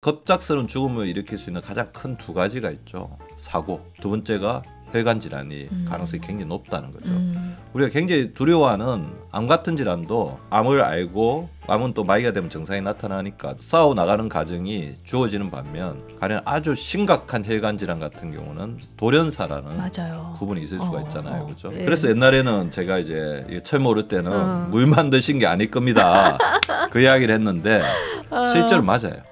급작스러운 죽음을 일으킬 수 있는 가장 큰 두 가지가 있죠. 사고, 두 번째가 혈관 질환이 가능성이 굉장히 높다는 거죠. 우리가 굉장히 두려워하는 암 같은 질환도 암을 알고 암은 또 마이가 되면 증상이 나타나니까 싸워 나가는 과정이 주어지는 반면 가령 아주 심각한 혈관 질환 같은 경우는 돌연사라는 맞아요. 부분이 있을 수가 있잖아요. 그렇죠? 예. 그래서 옛날에는 제가 이제 처음 오를 때는 물만 드신 게 아닐 겁니다. 그 이야기를 했는데 실제로 맞아요.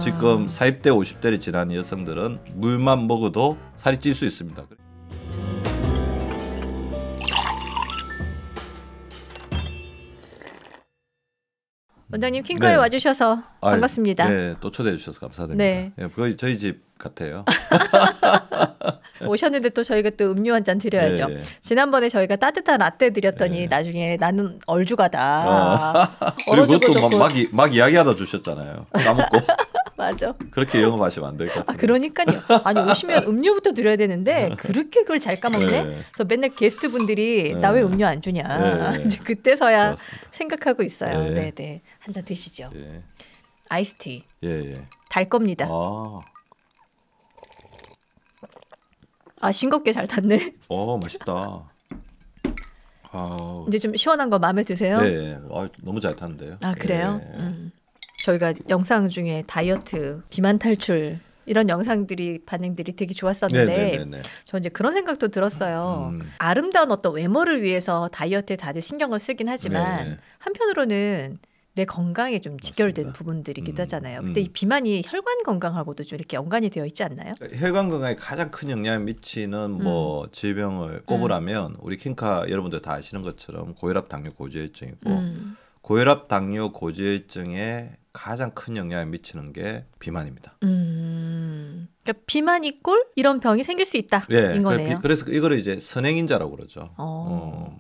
지금 40대 50대를 지난 여성들은 물만 먹어도 살이 찔 수 있습니다. 원장님 퀸카에 네. 와주셔서 반갑습니다. 네, 또 초대해 주셔서 감사드립니다. 네. 예, 거의 저희 집 같아요. 오셨는데 또 저희가 또 음료 한 잔 드려야죠. 예. 지난번에 저희가 따뜻한 라떼 드렸더니 나중에 나는 얼죽하다. 그리고 그것도 막 이야기하다 주셨잖아요. 까먹고. 맞아. 그렇게 영업하시면 안 될 것 같아요. 그러니까요. 아니 오시면 음료부터 드려야 되는데 그렇게 그걸 잘 까먹네. 네. 그래서 맨날 게스트분들이 네. 나 왜 음료 안 주냐. 네. 이제 그때서야 그렇습니다. 생각하고 있어요. 네. 네. 한 잔 드시죠. 예. 아이스티. 예. 달 겁니다. 싱겁게 잘 탔네. 맛있다. 이제 좀 시원한 거 마음에 드세요? 네. 너무 잘 탔는데요. 그래요? 예. 저희가 영상 중에 다이어트, 비만 탈출 이런 영상들이 반응들이 되게 좋았었는데 저 이제 그런 생각도 들었어요. 아름다운 어떤 외모를 위해서 다이어트에 다들 신경을 쓰긴 하지만 한편으로는 내 건강에 좀 직결된 맞습니다. 부분들이기도 하잖아요. 근데 이 비만이 혈관 건강하고도 좀 이렇게 연관이 되어 있지 않나요? 혈관 건강에 가장 큰 영향을 미치는 질병을 꼽으라면 우리 퀸카 여러분들 다 아시는 것처럼 고혈압, 당뇨, 고지혈증이고 고혈압, 당뇨, 고지혈증에 가장 큰 영향을 미치는 게 비만입니다. 그러니까 비만이 꼴 이런 병이 생길 수 있다. 인 거네요. 그래서 이거를 이제 선행인자라고 그러죠.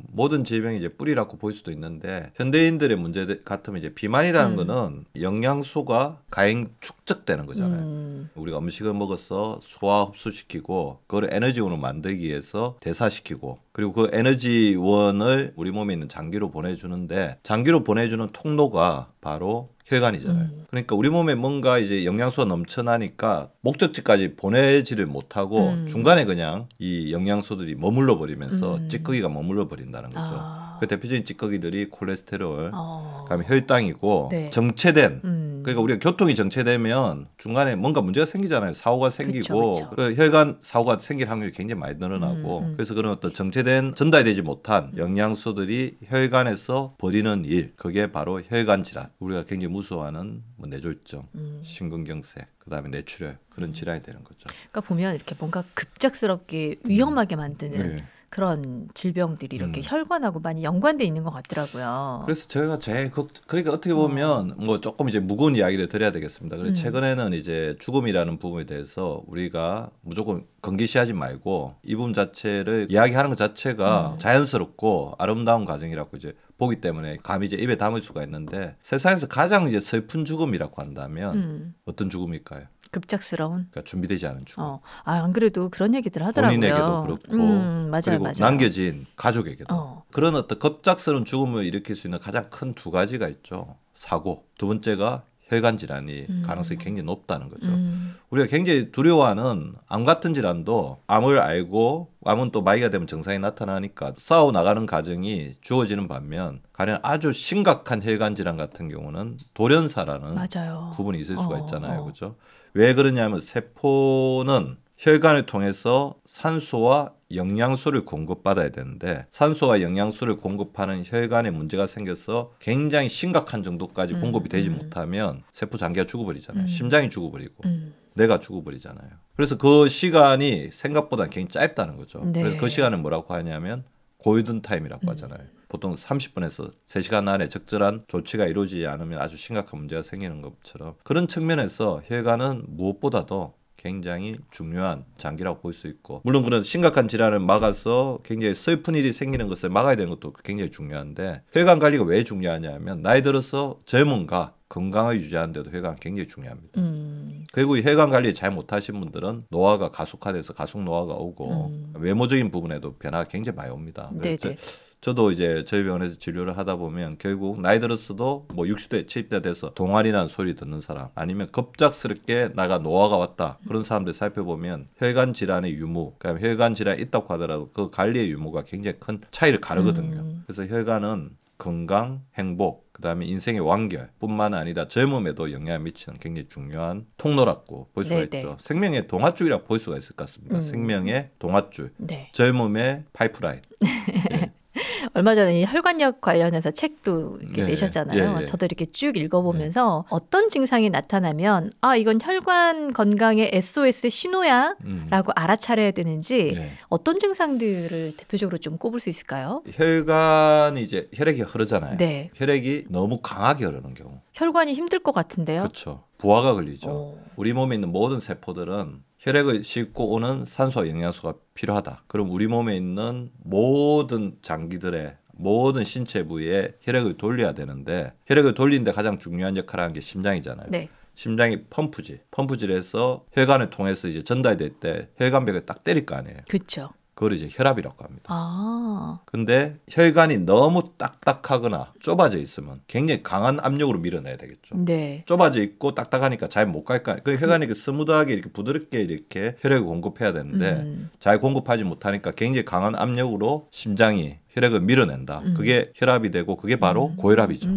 모든 질병이 이제 뿌리라고 볼 수도 있는데 현대인들의 문제 같으면 이제 비만이라는 거는 영양소가 가행 축적되는 거잖아요. 우리가 음식을 먹어서 소화 흡수시키고 그걸 에너지원으로 만들기 위해서 대사시키고 그리고 그 에너지원을 우리 몸에 있는 장기로 보내주는데 장기로 보내주는 통로가 바로 혈관이잖아요. 그러니까 우리 몸에 뭔가 이제 영양소가 넘쳐나니까 목적지까지 보내지를 못하고 중간에 그냥 이 영양소들이 머물러 버리면서 찌꺼기가 머물러 버린다는 거죠. 그 대표적인 찌꺼기들이 콜레스테롤, 그다음에 혈당이고 정체된 그러니까 우리가 교통이 정체되면 중간에 뭔가 문제가 생기잖아요. 사고가 생기고 그쵸. 그 혈관 사고가 생길 확률이 굉장히 많이 늘어나고 그래서 그런 어떤 정체된 전달되지 못한 영양소들이 혈관에서 벌이는 일 그게 바로 혈관 질환. 우리가 굉장히 무서워하는 뭐 뇌졸중, 심근경색, 그다음에 뇌출혈 그런 질환이 되는 거죠. 그러니까 보면 이렇게 뭔가 급작스럽게 위험하게 만드는 그런 질병들이 이렇게 혈관하고 많이 연관돼 있는 것 같더라고요. 그래서 저희가 그러니까 어떻게 보면 뭐 조금 이제 무거운 이야기를 드려야 되겠습니다. 그래서 최근에는 이제 죽음이라는 부분에 대해서 우리가 무조건 건기시하지 말고 이 부분 자체를 이야기하는 것 자체가 자연스럽고 아름다운 과정이라고 이제 보기 때문에 감히 이제 입에 담을 수가 있는데 세상에서 가장 이제 슬픈 죽음이라고 한다면 어떤 죽음일까요? 급작스러운. 그러니까 준비되지 않은 죽음. 안 그래도 그런 얘기들 하더라고요. 본인에게도 그렇고 맞아요, 그리고 맞아요. 남겨진 가족에게도 그런 어떤 급작스러운 죽음을 일으킬 수 있는 가장 큰 두 가지가 있죠. 사고, 두 번째가 혈관 질환이 가능성이 굉장히 높다는 거죠. 우리가 굉장히 두려워하는 암 같은 질환도 암을 알고 암은 또 마이가 되면 증상이 나타나니까 싸워 나가는 과정이 주어지는 반면 가령 아주 심각한 혈관 질환 같은 경우는 돌연사라는 부분이 있을 수가 있잖아요. 그렇죠? 왜 그러냐면 세포는 혈관을 통해서 산소와 영양소를 공급받아야 되는데 산소와 영양소를 공급하는 혈관에 문제가 생겨서 굉장히 심각한 정도까지 공급이 되지 못하면 세포 장기가 죽어버리잖아요. 심장이 죽어버리고 뇌가 죽어버리잖아요. 그래서 그 시간이 생각보다 굉장히 짧다는 거죠. 그래서 그 시간을 뭐라고 하냐면 골든 타임이라고 하잖아요. 보통 30분에서 3시간 안에 적절한 조치가 이루어지지 않으면 아주 심각한 문제가 생기는 것처럼 그런 측면에서 혈관은 무엇보다도 굉장히 중요한 장기라고 볼 수 있고 물론 그런 심각한 질환을 막아서 굉장히 슬픈 일이 생기는 것을 막아야 되는 것도 굉장히 중요한데 혈관 관리가 왜 중요하냐 하면 나이 들어서 젊음과 건강을 유지하는 데도 혈관이 굉장히 중요합니다. 결국 혈관 관리 잘 못하신 분들은 노화가 가속화돼서 가속 노화가 오고 외모적인 부분에도 변화가 굉장히 많이 옵니다. 저도 이제 저희 병원에서 진료를 하다 보면 결국 나이 들었어도 뭐 60대, 70대 돼서 동안이라는 소리 듣는 사람 아니면 급작스럽게 나가 노화가 왔다 그런 사람들 살펴보면 혈관 질환의 유무, 그러니까 혈관 질환이 있다고 하더라도 그 관리의 유무가 굉장히 큰 차이를 가르거든요. 그래서 혈관은 건강, 행복, 그다음에 인생의 완결뿐만 아니라 젊음에도 영향을 미치는 굉장히 중요한 통로라고 볼 수가 있죠. 생명의 동아줄이라고 볼 수가 있을 것 같습니다. 생명의 동아줄, 젊음의 파이프라인. 네. 얼마 전에 이 혈관력 관련해서 책도 이렇게 내셨잖아요. 저도 이렇게 쭉 읽어보면서 어떤 증상이 나타나면 아 이건 혈관 건강의 SOS의 신호야라고 알아차려야 되는지 어떤 증상들을 대표적으로 좀 꼽을 수 있을까요? 혈관이 이제 혈액이 흐르잖아요. 혈액이 너무 강하게 흐르는 경우. 혈관이 힘들 것 같은데요. 그렇죠. 부하가 걸리죠. 우리 몸에 있는 모든 세포들은 혈액을 싣고 오는 산소와 영양소가 필요하다. 그럼 우리 몸에 있는 모든 장기들의 모든 신체 부위에 혈액을 돌려야 되는데 혈액을 돌리는데 가장 중요한 역할을 하는 게 심장이잖아요. 심장이 펌프질을 해서 혈관을 통해서 이제 전달될 때 혈관벽을 딱 때릴 거 아니에요. 그렇죠. 그걸 이제 혈압이라고 합니다. 근데 혈관이 너무 딱딱하거나 좁아져 있으면 굉장히 강한 압력으로 밀어내야 되겠죠. 좁아져 있고 딱딱하니까 잘 못 갈까. 그 혈관이 스무드하게 이렇게 부드럽게 이렇게 혈액을 공급해야 되는데 잘 공급하지 못하니까 굉장히 강한 압력으로 심장이 혈액을 밀어낸다. 그게 혈압이 되고 그게 바로 고혈압이죠.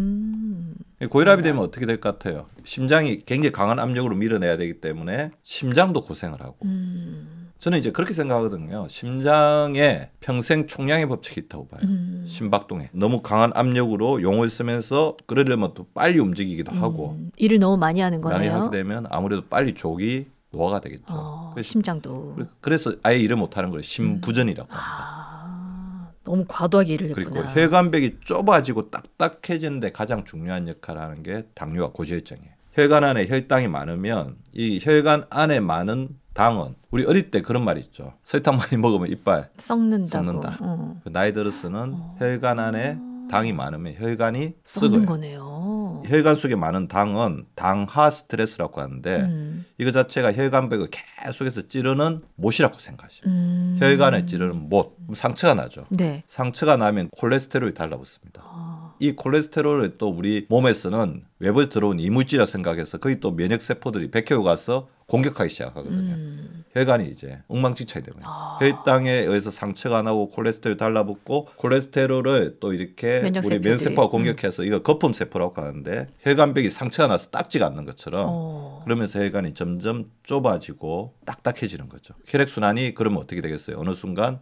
고혈압이 되면 어떻게 될 것 같아요? 심장이 굉장히 강한 압력으로 밀어내야 되기 때문에 심장도 고생을 하고. 저는 이제 그렇게 생각하거든요. 심장에 평생 총량의 법칙이 있다고 봐요. 심박동에. 너무 강한 압력으로 용을 쓰면서 그러려면 또 빨리 움직이기도 하고. 일을 너무 많이 하는 거네요. 많이 하게 되면 아무래도 빨리 족이 노화가 되겠죠. 심장도. 그래서 아예 일을 못하는 걸 심부전이라고 합니다. 너무 과도하게 일을 그리고 했구나. 혈관벽이 좁아지고 딱딱해지는데 가장 중요한 역할을 하는 게 당뇨와 고지혈증이에요. 혈관 안에 혈당이 많으면 이 혈관 안에 많은 당은 우리 어릴 때 그런 말이 있죠. 설탕 많이 먹으면 이빨 썩는다. 나이 들어서는 혈관 안에 당이 많으면 혈관이 썩는 거네요. 혈관 속에 많은 당은 당하 스트레스라고 하는데 이거 자체가 혈관벽을 계속해서 찌르는 못이라고 생각하시죠. 혈관을 찌르는 못. 상처가 나죠. 상처가 나면 콜레스테롤이 달라붙습니다. 이 콜레스테롤을 또 우리 몸에서는 외부에 들어온 이물질이라 생각해서 거기 또 면역세포들이 백혈구 가서 공격하기 시작하거든요. 혈관이 이제 엉망진창이 되거든요. 혈당에 의해서 상처가 나고 콜레스테롤이 달라붙고 콜레스테롤을 또 이렇게 우리 면세포가 공격해서 이거 거품세포라고 하는데 혈관벽이 상처가 나서 딱지가 않는 것처럼 그러면서 혈관이 점점 좁아지고 딱딱해지는 거죠. 혈액순환이 그러면 어떻게 되겠어요? 어느 순간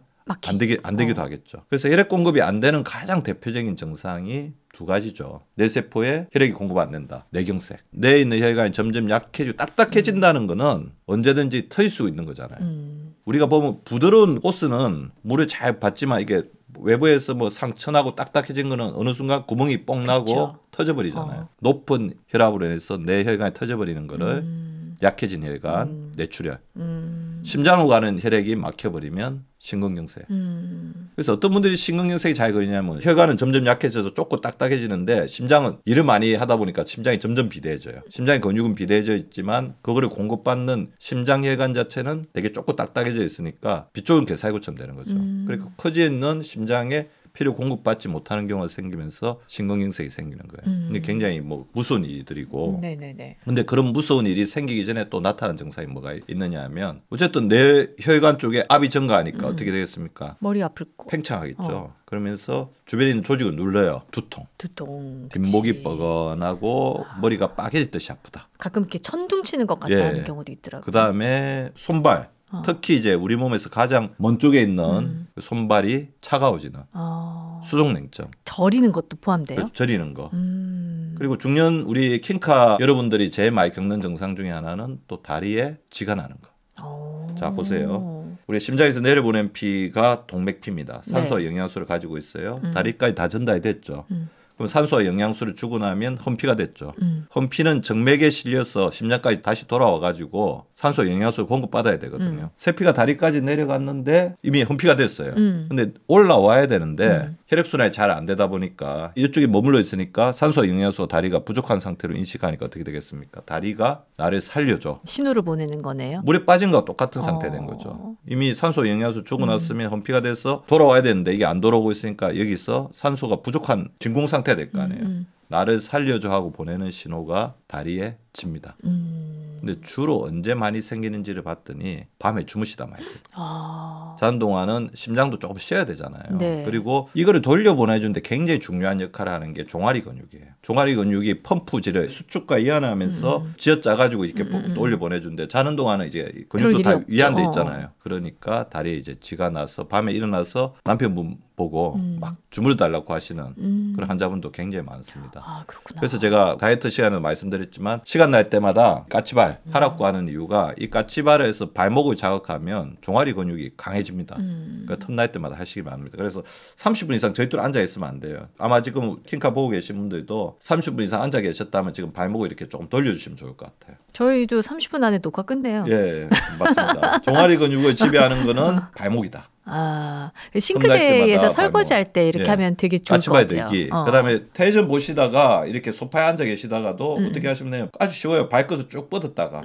안 되기도 하겠죠. 그래서 혈액 공급이 안 되는 가장 대표적인 증상이 두 가지죠. 뇌 세포에 혈액이 공급 안 된다. 뇌경색. 뇌에 있는 혈관이 점점 약해지고 딱딱해진다는 거는 언제든지 터질 수 있는 거잖아요. 우리가 보면 부드러운 옷은 물을 잘 받지만 이게 외부에서 뭐 상처나고 딱딱해진 거는 어느 순간 구멍이 뻥 나고 터져버리잖아요. 높은 혈압으로 인해서 뇌 혈관이 터져버리는 거를 약해진 혈관, 뇌출혈. 심장으로 가는 혈액이 막혀버리면 심근경색. 그래서 어떤 분들이 심근경색이 잘 걸리냐면 혈관은 점점 약해져서 좁고 딱딱해지는데 심장은 일을 많이 하다 보니까 심장이 점점 비대해져요. 심장의 근육은 비대해져 있지만 그거를 공급받는 심장혈관 자체는 되게 좁고 딱딱해져 있으니까 비좁은 개살구처럼 되는 거죠. 그러니까 커져 있는 심장에 필요 공급받지 못하는 경우가 생기면서 심근경색이 생기는 거예요. 근데 굉장히 뭐 무서운 일들이고. 근데 그런 무서운 일이 생기기 전에 또 나타나는 증상이 뭐가 있느냐 하면 어쨌든 내 혈관 쪽에 압이 증가하니까 어떻게 되겠습니까? 머리 아플 거. 팽창하겠죠. 그러면서 주변에 있는 조직을 눌러요. 두통. 뒷목이 뻐근하고 머리가 빠개질 듯이 아프다. 가끔 이렇게 천둥 치는 것 같다는 경우도 있더라고요. 그다음에 손발. 특히 이제 우리 몸에서 가장 먼 쪽에 있는 손발이 차가워지는 수족냉증. 저리는 것도 포함돼요? 그렇죠. 저리는 거. 그리고 중년 우리 킹카 여러분들이 제일 많이 겪는 증상 중에 하나는 또 다리에 쥐가 나는 거. 자 보세요. 우리 심장에서 내려보낸 피가 동맥피입니다. 산소와 영양소를 가지고 있어요. 다리까지 다 전달이 됐죠. 그럼 산소와 영양소를 주고 나면 험피가 됐죠. 험피는 정맥에 실려서 심장까지 다시 돌아와가지고 산소 영양소를 공급받아야 되거든요. 세피가 다리까지 내려갔는데 이미 험피가 됐어요. 근데 올라와야 되는데 혈액순환이 잘 안 되다 보니까 이쪽에 머물러 있으니까 산소와 영양소 다리가 부족한 상태로 인식하니까 어떻게 되겠습니까? 다리가 나를 살려줘. 신호를 보내는 거네요. 물에 빠진 거와 똑같은 상태 된 거죠. 이미 산소 영양소 주고 났으면 험피가 돼서 돌아와야 되는데 이게 안 돌아오고 있으니까 여기서 산소가 부족한 진공 상태가 될 거 아니에요. 나를 살려줘 하고 보내는 신호가 다리에 집니다. 근데 주로 언제 많이 생기는지를 봤더니 밤에 주무시다 많이 생겨요. 자는 동안은 심장도 조금 쉬어야 되잖아요. 네. 그리고 이거를 돌려보내주는데 굉장히 중요한 역할을 하는 게 종아리 근육이에요. 종아리 근육이 펌프질을 수축과 이완하면서 쥐어짜가지고 이렇게 돌려보내주는데 자는 동안은 이제 근육도 다 위안돼 있잖아요. 그러니까 다리에 이제 쥐가 나서 밤에 일어나서 남편분 보고 막 주물달라고 하시는 그런 환자분도 굉장히 많습니다. 아, 그렇구나. 그래서 제가 다이어트 시간을 말씀드렸지만 시간 날 때마다 까치발 하라고 하는 이유가 이 까치발에서 발목을 자극하면 종아리 근육이 강해집니다. 그러니까 틈날 때마다 하시기 바랍니다. 그래서 30분 이상 절대로 앉아 있으면 안 돼요. 아마 지금 킹카 보고 계신 분들도 30분 이상 앉아 계셨다면 지금 발목을 이렇게 조금 돌려주시면 좋을 것 같아요. 저희도 30분 안에 녹화 끝내요. 예, 맞습니다. 종아리 근육을 지배하는 거는 발목이다. 아, 싱크대에서 설거지할 때 이렇게 하면 되게 좋을 것 같아요. 그다음에 텔레비전 보시다가 이렇게 소파에 앉아 계시다가도 어떻게 하시면 돼요? 아주 쉬워요. 발끝을 쭉 뻗었다가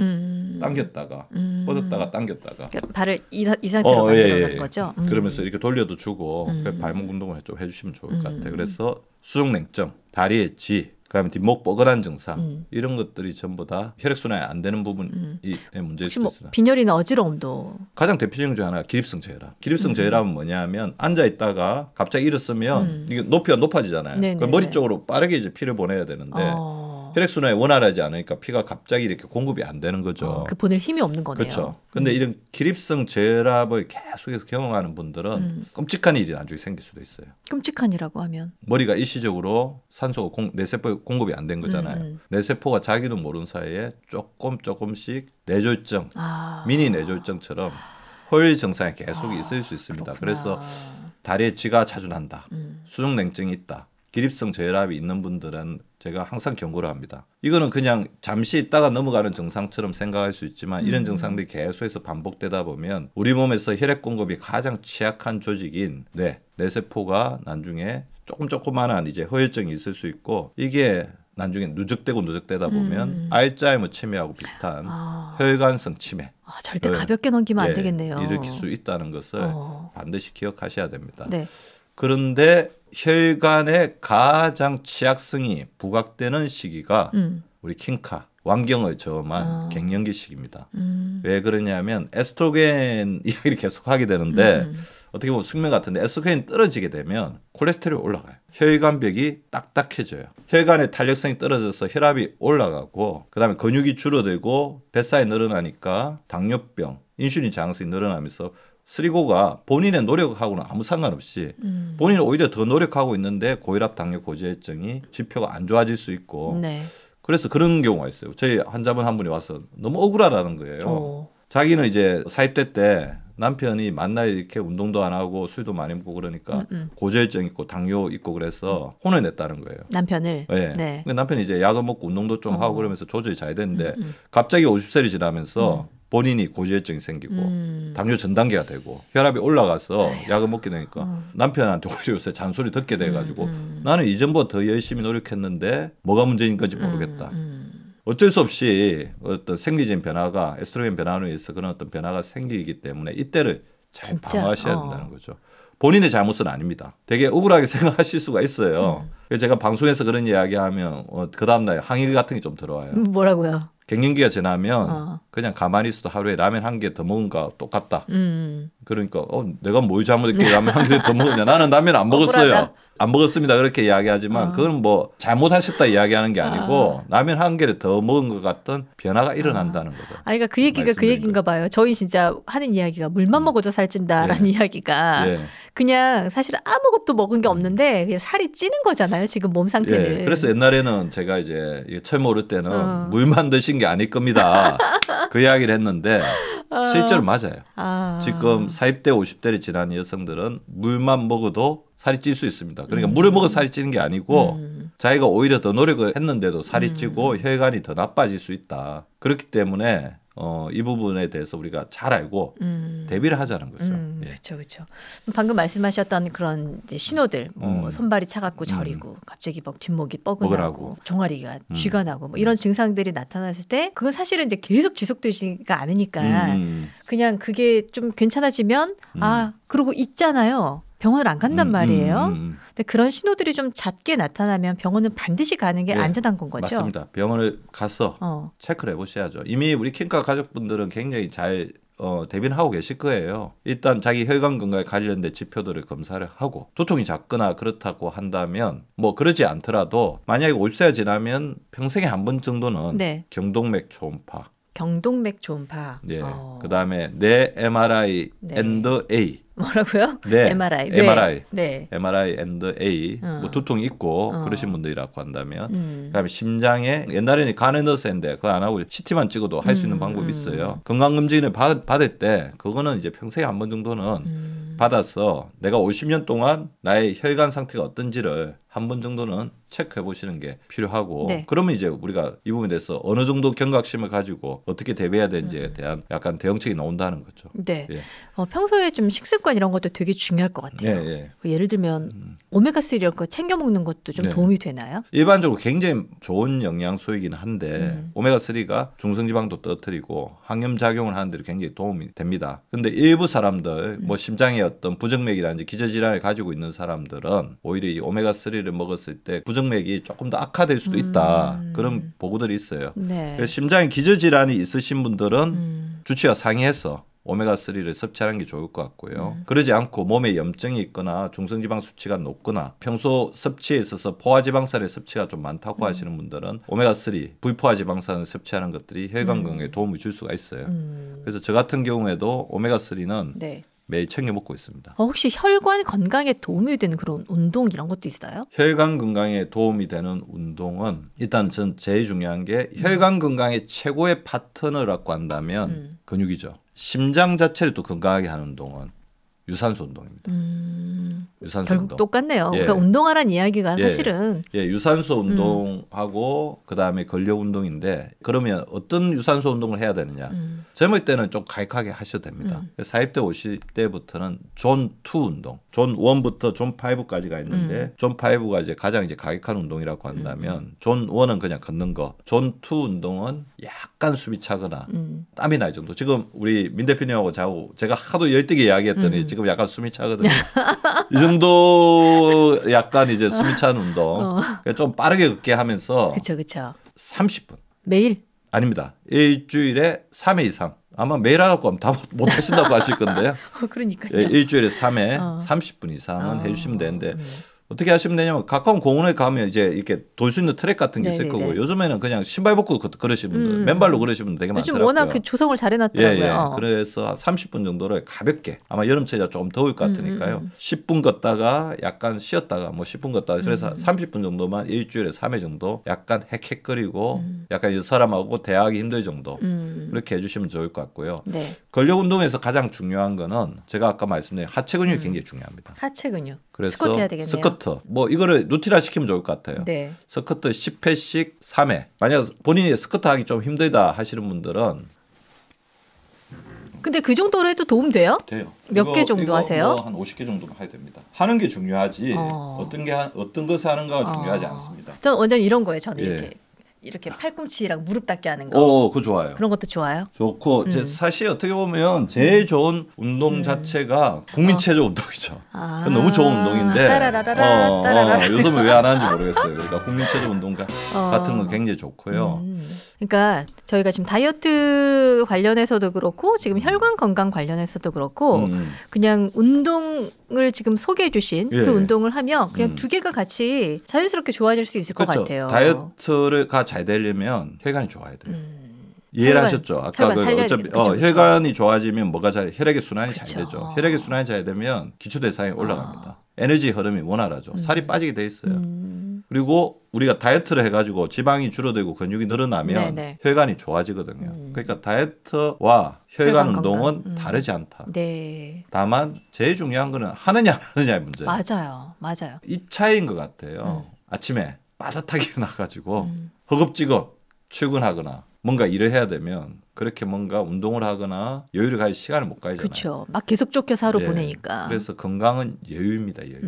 당겼다가 뻗었다가 당겼다가 그러니까 발을 이 상태로 만들어놓은 거죠. 그러면서 이렇게 돌려도 주고 발목 운동을 좀 해주시면 좋을 것 같아요. 그래서 수족냉증, 다리의 쥐, 그다음에 뒷목 뻐근한 증상 이런 것들이 전부 다 혈액순환이 안 되는 부분이 문제일 수도 있어요. 빈혈이나 어지러움도 가장 대표적인 중 하나가 기립성 저혈압. 기립성 저혈압은 뭐냐면 앉아 있다가 갑자기 일어서면 이게 높이가 높아지잖아요. 그 머리 쪽으로 빠르게 이제 피를 보내야 되는데 혈액순환이 원활하지 않으니까 피가 갑자기 이렇게 공급이 안 되는 거죠. 그 보낼 힘이 없는 거네요. 그렇죠. 근데 이런 기립성 저혈압을 계속해서 경험하는 분들은 끔찍한 일이 나중에 생길 수도 있어요. 끔찍한 일이라고 하면? 머리가 일시적으로 산소가 뇌세포에 공급이 안 된 거잖아요. 뇌세포가 자기도 모르는 사이에 조금씩 뇌졸중, 미니 뇌졸중처럼 호혈 증상이 계속 있을 수 있습니다. 그렇구나. 그래서 다리에 쥐가 자주 난다. 수족냉증이 있다. 기립성 저혈압이 있는 분들은 제가 항상 경고를 합니다. 이거는 그냥 잠시 있다가 넘어가는 증상처럼 생각할 수 있지만 이런 증상들이 계속해서 반복되다 보면 우리 몸에서 혈액 공급이 가장 취약한 조직인 뇌세포가 나중에 조그만한 이제 허혈증이 있을 수 있고 이게 나중에 누적되다 보면 알츠하이머 치매하고 비슷한 혈관성 치매. 절대 가볍게 넘기면 안 되겠네요. 일으킬 수 있다는 것을 반드시 기억하셔야 됩니다. 네. 그런데 혈관의 가장 취약성이 부각되는 시기가 우리 킹카 완경을 저음한 갱년기 시기입니다. 왜 그러냐면 에스트로겐 이야기를 계속 하게 되는데 어떻게 보면 숙면 같은데 에스트로겐이 떨어지게 되면 콜레스테롤이 올라가요. 혈관벽이 딱딱해져요. 혈관의 탄력성이 떨어져서 혈압이 올라가고 그다음에 근육이 줄어들고 뱃살이 늘어나니까 당뇨병, 인슐린 저항성이 늘어나면서 쓰리고가 본인의 노력하고는 아무 상관없이 본인은 오히려 더 노력하고 있는데 고혈압, 당뇨, 고지혈증이 지표가 안 좋아질 수 있고 그래서 그런 경우가 있어요. 저희 환자분 한 분이 와서 너무 억울하다는 거예요. 자기는 이제 40대 때 남편이 만날 이렇게 운동도 안 하고 술도 많이 먹고 그러니까 고지혈증 있고 당뇨 있고 그래서 혼을 냈다는 거예요. 남편을? 네. 남편이 이제 약을 먹고 운동도 좀 하고 그러면서 조절이 잘 됐는데 갑자기 50세를 지나면서 본인이 고지혈증이 생기고 당뇨 전 단계가 되고 혈압이 올라가서 약을 먹게 되니까 남편한테 오히려 요새 잔소리 듣게 돼가지고 나는 이전보다 더 열심히 노력했는데 뭐가 문제인 건지 모르겠다. 어쩔 수 없이 어떤 생리적인 변화가 에스트로겐 변화로 인해서 그런 어떤 변화가 생기기 때문에 이때를 잘 방어하셔야 된다는 거죠. 본인의 잘못은 아닙니다. 되게 억울하게 생각하실 수가 있어요. 제가 방송에서 그런 이야기하면 그 다음날 항의 같은 게 좀 들어와요. 뭐라고요? 갱년기가 지나면 그냥 가만히 있어도 하루에 라면 한 개 더 먹은 거 똑같다. 그러니까 내가 뭘 잘못했길래 라면 한 개 더 먹었냐. 나는 라면 안 먹었어요. 억울하다. 안 먹었습니다. 그렇게 이야기하지만 그건 뭐 잘못하셨다 이야기하는 게 아니고 라면 한 개를 더 먹은 것 같던 변화가 일어난다는 거죠. 그러니까 그 얘기가 그 얘기인가 봐요. 저희 진짜 하는 이야기가 물만 먹어도 살찐다라는 이야기가 그냥 사실 아무것도 먹은 게 없는데 그냥 살이 찌는 거잖아요. 지금 몸 상태는. 그래서 옛날에는 제가 이제 처음 오를 때는 물만 드신 게 아닐 겁니다. 그 이야기를 했는데 실제로 맞아요. 지금 40대 50대를 지난 여성들은 물만 먹어도 살이 찔 수 있습니다. 그러니까 물을 먹어서 살이 찌는 게 아니고 자기가 오히려 더 노력을 했는데도 살이 찌고 혈관이 더 나빠질 수 있다. 그렇기 때문에 이 부분에 대해서 우리가 잘 알고 대비를 하자는 거죠. 예. 그렇죠, 그렇죠. 방금 말씀하셨던 그런 이제 신호들, 뭐 손발이 차갑고 저리고, 갑자기 막 뒷목이 뻐근하고, 종아리가 쥐가 나고, 뭐 이런 증상들이 나타났을 때, 그건 사실은 이제 계속 지속되지가 않으니까 그냥 그게 좀 괜찮아지면 그러고 있잖아요. 병원을 안 간단 말이에요. 근데 그런 신호들이 좀 잦게 나타나면 병원은 반드시 가는 게 안전한 건 거죠. 맞습니다. 병원을 가서 체크를 해보셔야죠. 이미 우리 킹카 가족분들은 굉장히 잘 대비는 하고 계실 거예요. 일단 자기 혈관 건강에 관련된 지표들을 검사를 하고 두통이 작거나 그렇다고 한다면 뭐 그러지 않더라도 만약에 50세가 지나면 평생에 한 번 정도는 경동맥 초음파. 경동맥 초음파. 예. 그다음에 뇌 MRI 앤드 A. 뭐라고요? 네. MRI. 네. MRI 앤드 A. 뭐 두통이 있고 그러신 분들이라고 한다면 그다음에 심장에 옛날에는 간에 넣어서 했는데 그거 안 하고 CT만 찍어도 할 수 있는 방법이 있어요. 건강검진을 받을 때 그거는 이제 평생에 한 번 정도는 받아서 내가 50년 동안 나의 혈관 상태가 어떤지를 한 번 정도는 체크해 보시는 게 필요하고 그러면 이제 우리가 이 부분에 대해서 어느 정도 경각심을 가지고 어떻게 대비해야 되는지에 대한 약간 대응책이 나온다는 거죠. 네. 예. 평소에 좀 식습관 이런 것도 되게 중요할 것 같아요. 예를 들면 오메가3 이런 거 챙겨 먹는 것도 좀 도움이 되나요? 일반적으로 굉장히 좋은 영양소이긴 한데 오메가3가 중성지방도 떨어뜨리고 항염작용을 하는 데 굉장히 도움이 됩니다. 근데 일부 사람들 뭐 심장에 어떤 부정맥이라든지 기저질환을 가지고 있는 사람들은 오히려 이 오메가3를 먹었을 때 부정맥이 조금 더 악화될 수도 있다. 그런 보고들이 있어요. 그래서 심장에 기저질환이 있으신 분들은 주치와 상의해서 오메가3를 섭취하는 게 좋을 것 같고요. 그러지 않고 몸에 염증이 있거나 중성지방 수치가 높거나 평소 섭취에 있어서 포화지방산의 섭취가 좀 많다고 하시는 분들은 오메가3, 불포화지방산을 섭취하는 것들이 혈관 건강에 도움을 줄 수가 있어요. 그래서 저 같은 경우에도 오메가3는 매일 챙겨 먹고 있습니다. 혹시 혈관 건강에 도움이 되는 그런 운동 이런 것도 있어요? 혈관 건강에 도움이 되는 운동은 일단 전 제일 중요한 게 혈관 건강의 최고의 파트너라고 한다면 근육이죠. 심장 자체를 또 건강하게 하는 운동은 유산소 운동입니다. 유산소 결국 운동. 똑같네요. 그래서 운동하라는 이야기가 사실은 유산소 운동하고 그다음에 근력 운동인데 그러면 어떤 유산소 운동을 해야 되느냐. 젊을 때는 좀 가익하게 하셔도 됩니다. 40대 50대부터는 존 2 운동. 존 1부터 존 5까지가 있는데 존 5가 이제 가장 이제 가익한 운동이라고 한다면 존 1은 그냥 걷는 거. 존 2 운동은 약간 숨이 차거나 땀이 날 정도. 지금 우리 민 대표님하고 제가 하도 열띠게 이야기했더니 지금 약간 숨이 차거든요. 이 정도 약간 이제 숨이 차는 운동. 좀 빠르게 걷게 하면서 그쵸. 30분. 매일? 아닙니다. 일주일에 3회 이상. 아마 매일 하라고 하면 다 못 하신다고 하실 건데요. 그러니까요. 일주일에 3회 30분 이상은 해주시면 되는데 어떻게 하시면 되냐면 가까운 공원에 가면 이제 이렇게 돌 수 있는 트랙 같은 게 있을 거고 요즘에는 그냥 신발 벗고 걸으시는 분들 맨발로 걸으시는 분들 되게 많더라고요. 요즘 워낙 그 조성을 잘 해놨더라고요. 그래서 30분 정도를 가볍게 아마 여름철이라 좀 더울 것 같으니까요. 10분 걷다가 약간 쉬었다가 뭐 10분 걷다가 그래서 30분 정도만 일주일에 3회 정도 약간 헥헥거리고 약간 이 사람하고 대화하기 힘들 정도 그렇게 해주시면 좋을 것 같고요. 근력 운동에서 가장 중요한 거는 제가 아까 말씀드린 하체 근육이 굉장히 중요합니다. 하체 근육. 그래서 스쿼트 해야 되겠네요. 스쿼트 뭐 이거를 루틴화 시키면 좋을 것 같아요. 스쿼트 10회씩 3회. 만약 본인이 스쿼트 하기 좀 힘들다 하시는 분들은 근데 그 정도로 해도 도움 돼요? 돼요. 몇 개 정도 하세요? 뭐 한 50개 정도만 해야 됩니다. 하는 게 중요하지 어떤 것을 하는가가 중요하지 않습니다. 저는 완전 이런 거예요. 저는 이렇게 팔꿈치랑 무릎 닿게 하는 거. 그거 좋아요. 그런 것도 좋아요. 좋고 사실 어떻게 보면 제일 좋은 운동 자체가 국민체조 운동이죠. 그건 너무 좋은 운동인데 요즘은 왜 안 하는지 모르겠어요. 그러니까 국민체조 운동 같은 건 굉장히 좋고요. 그러니까 저희가 지금 다이어트 관련해서도 그렇고 지금 혈관 건강 관련해서도 그렇고 그냥 운동을 지금 소개해 주신 그 운동을 하면 그냥 두 개가 같이 자연스럽게 좋아질 수 있을 것 같아요. 다이어트가 잘 되려면 혈관이 좋아야 돼요. 이해를 하셨죠? 아까 어차피 혈관이 좋아지면 뭐가 혈액의 순환이 잘 되죠. 혈액의 순환이 잘 되면 기초 대사량이 올라갑니다. 에너지 흐름이 원활하죠. 살이 빠지게 돼 있어요. 그리고 우리가 다이어트를 해가지고 지방이 줄어들고 근육이 늘어나면 혈관이 좋아지거든요. 그러니까 다이어트와 혈관 운동은 다르지 않다. 다만 제일 중요한 거는 하느냐 안 하느냐의 문제. 맞아요. 이 차이인 것 같아요. 아침에 빠듯하게 나가지고 허겁지겁 출근하거나 뭔가 일을 해야 되면 그렇게 뭔가 운동을 하거나 여유를 가질 시간을 못 가지잖아요. 그렇죠. 막 계속 쫓겨서 하루 보내니까. 그래서 건강은 여유입니다. 여유.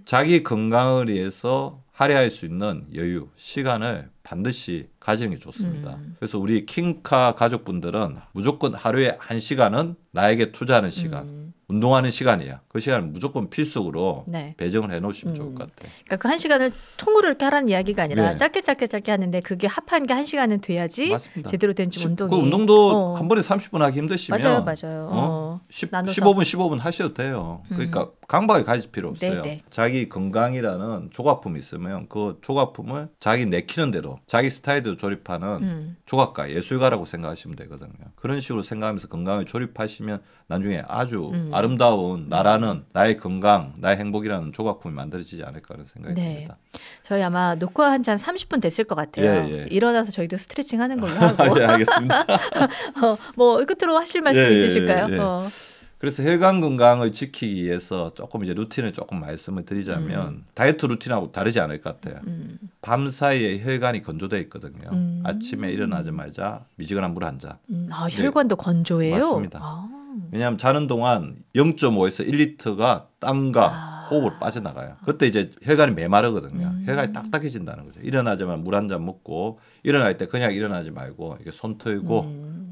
자기 건강을 위해서 할애할 수 있는 여유, 시간을 반드시 가지는 게 좋습니다. 그래서 우리 킹카 가족분들은 무조건 하루에 1시간은 나에게 투자하는 시간, 운동하는 시간이야. 그 시간은 무조건 필수로 네. 배정을 해놓으시면 좋을 것 같아요. 그러니까 그 1시간을 통으로 이렇게 하라는 이야기가 아니라 네. 짧게 하는데 그게 합한 게 1시간은 돼야지 맞습니다. 제대로 된 운동이. 그 운동도 한 번에 30분 하기 힘드시면 맞아요. 15분 하셔도 돼요. 그러니까 강박에 가질 필요 없어요. 네네. 자기 건강이라는 조각품이 있으면 그 조각품을 자기 내키는 대로 자기 스타일대로 조립하는 조각가, 예술가라고 생각하시면 되거든요. 그런 식으로 생각하면서 건강을 조립하시면 나중에 아주 아름다운 나라는 나의 건강, 나의 행복이라는 조각품이 만들어지지 않을까 하는 생각이 듭니다. 저희 아마 녹화 한 30분 됐을 것 같아요. 일어나서 저희도 스트레칭 하는 걸로 하고. 알겠습니다. 뭐 끝으로 하실 말씀 있으실까요? 그래서 혈관 건강을 지키기 위해서 조금 이제 루틴을 조금 말씀을 드리자면 다이어트 루틴하고 다르지 않을 것 같아요. 밤 사이에 혈관이 건조되어 있거든요. 아침에 일어나자마자 미지근한 물 한 잔. 혈관도 건조해요? 맞습니다. 왜냐하면 자는 동안 0.5에서 1리터가 땀과 호흡으로 빠져나가요. 그때 이제 혈관이 메마르거든요. 혈관이 딱딱해진다는 거죠. 일어나자마자 물 한 잔 먹고 일어날 때 그냥 일어나지 말고 이렇게 손 털고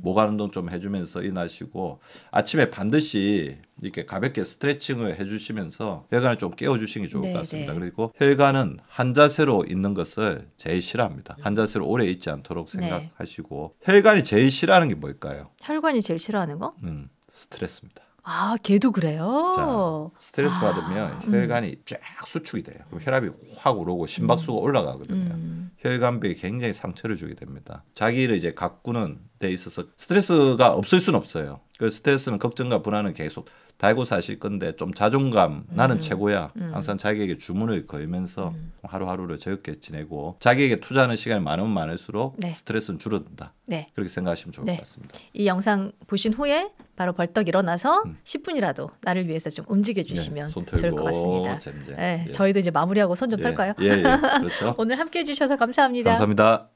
모관 운동 좀 해주면서 일어나시고 아침에 반드시 이렇게 가볍게 스트레칭을 해주시면서 혈관을 좀 깨워주시는 게 좋을 것 같습니다. 그리고 혈관은 한 자세로 있는 것을 제일 싫어합니다. 한 자세로 오래 있지 않도록 생각하시고 혈관이 제일 싫어하는 게 뭘까요? 혈관이 제일 싫어하는 거? 스트레스입니다. 걔도 그래요? 자, 스트레스 받으면 혈관이 쫙 수축이 돼요. 그럼 혈압이 확 오르고 심박수가 올라가거든요. 혈관벽에 굉장히 상처를 주게 됩니다. 자기를 이제 가꾸는 데 있어서 스트레스가 없을 수는 없어요. 그 스트레스는 걱정과 불안은 계속 달고 사실 건데 좀 자존감 나는 최고야. 항상 자기에게 주문을 걸면서 하루하루를 즐겁게 지내고 자기에게 투자하는 시간이 많으면 많을수록 스트레스는 줄어든다. 그렇게 생각하시면 좋을 것 같습니다. 이 영상 보신 후에 바로 벌떡 일어나서 10분이라도 나를 위해서 좀 움직여 주시면 좋을 것 같습니다. 저희도 이제 마무리하고 손 좀 털까요? 그렇죠. 오늘 함께해 주셔서 감사합니다. 감사합니다.